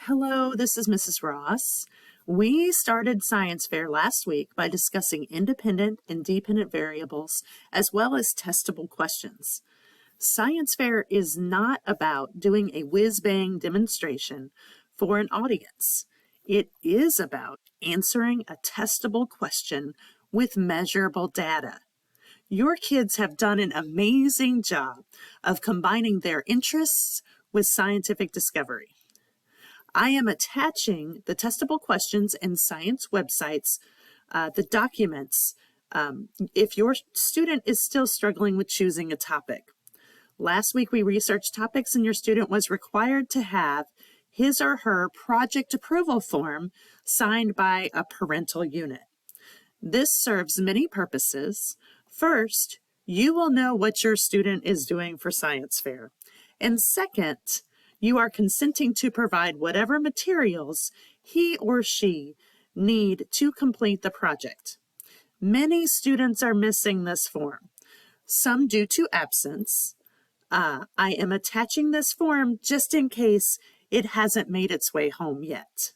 Hello, this is Mrs. Ross. We started science fair last week by discussing independent and dependent variables as well as testable questions. Science fair is not about doing a whiz-bang demonstration for an audience. It is about answering a testable question with measurable data. Your kids have done an amazing job of combining their interests with scientific discovery. I am attaching the testable questions and science websites, the documents, if your student is still struggling with choosing a topic. Last week we researched topics and your student was required to have his or her project approval form signed by a parental unit. This serves many purposes. First, you will know what your student is doing for science fair. And second, you are consenting to provide whatever materials he or she need to complete the project. Many students are missing this form, some due to absence. I am attaching this form just in case it hasn't made its way home yet.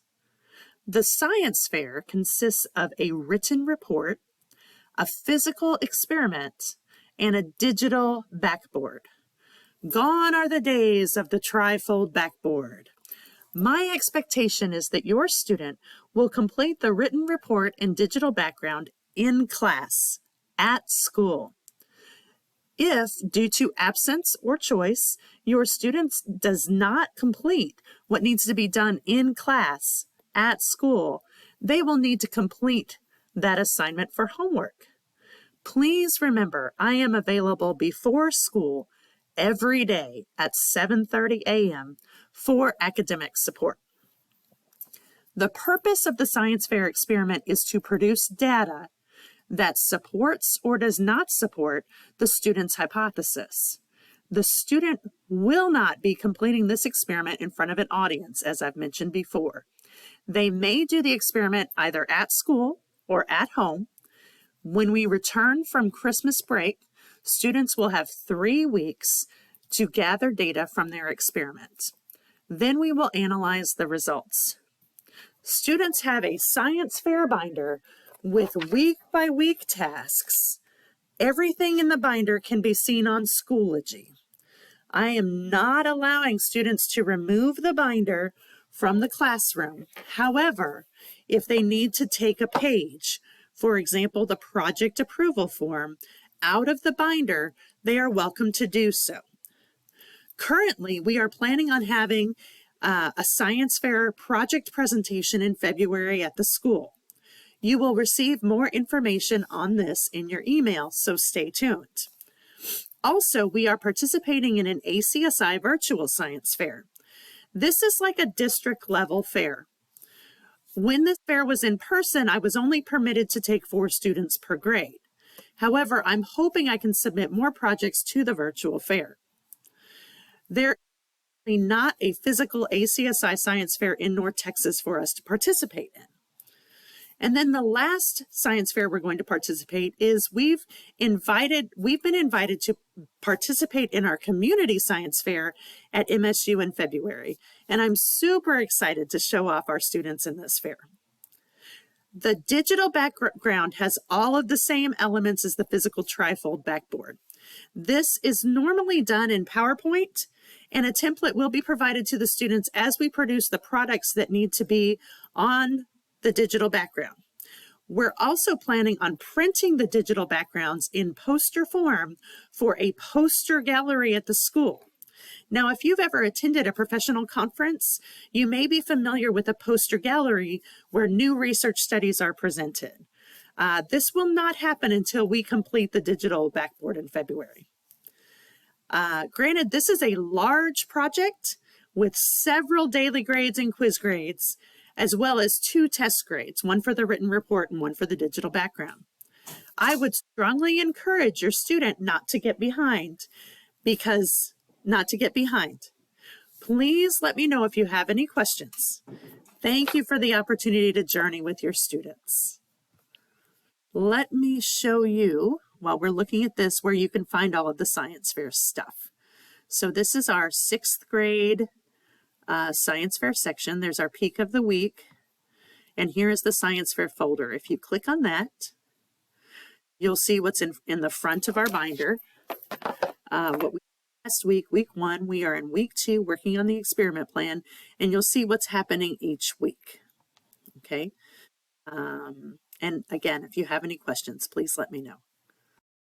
The science fair consists of a written report, a physical experiment, and a digital backboard. Gone are the days of the trifold backboard. My expectation is that your student will complete the written report and digital background in class, at school. If, due to absence or choice, your student does not complete what needs to be done in class, at school, they will need to complete that assignment for homework. Please remember, I am available before school every day at 7:30 a.m. for academic support. The purpose of the science fair experiment is to produce data that supports or does not support the student's hypothesis. The student will not be completing this experiment in front of an audience, as I've mentioned before. They may do the experiment either at school or at home. When we return from Christmas break, students will have 3 weeks to gather data from their experiment. Then we will analyze the results. Students have a science fair binder with week-by-week tasks. Everything in the binder can be seen on Schoology. I am not allowing students to remove the binder from the classroom. However, if they need to take a page, for example, the project approval form, out of the binder, they are welcome to do so. Currently, we are planning on having a science fair project presentation in February at the school. You will receive more information on this in your email, so stay tuned. Also, we are participating in an ACSI virtual science fair. This is like a district level fair. When this fair was in person, I was only permitted to take 4 students per grade. However, I'm hoping I can submit more projects to the virtual fair. There is not a physical ACSI science fair in North Texas for us to participate in. And then the last science fair we're going to participate is we've been invited to participate in our community science fair at MSU in February. And I'm super excited to show off our students in this fair. The digital background has all of the same elements as the physical trifold backboard. This is normally done in PowerPoint, and a template will be provided to the students as we produce the products that need to be on the digital background. We're also planning on printing the digital backgrounds in poster form for a poster gallery at the school. Now, if you've ever attended a professional conference, you may be familiar with a poster gallery where new research studies are presented. This will not happen until we complete the digital backboard in February. Granted, this is a large project with several daily grades and quiz grades, as well as 2 test grades, one for the written report and one for the digital background. I would strongly encourage your student not to get behind. Please let me know if you have any questions. Thank you for the opportunity to journey with your students. Let me show you, while we're looking at this, where you can find all of the science fair stuff. So this is our 6th grade Science Fair section. There's our peak of the week. And here is the Science Fair folder. If you click on that, you'll see what's in the front of our binder. What we did last week, week 1, we are in week 2 working on the experiment plan, and you'll see what's happening each week. Okay. And again, if you have any questions, please let me know.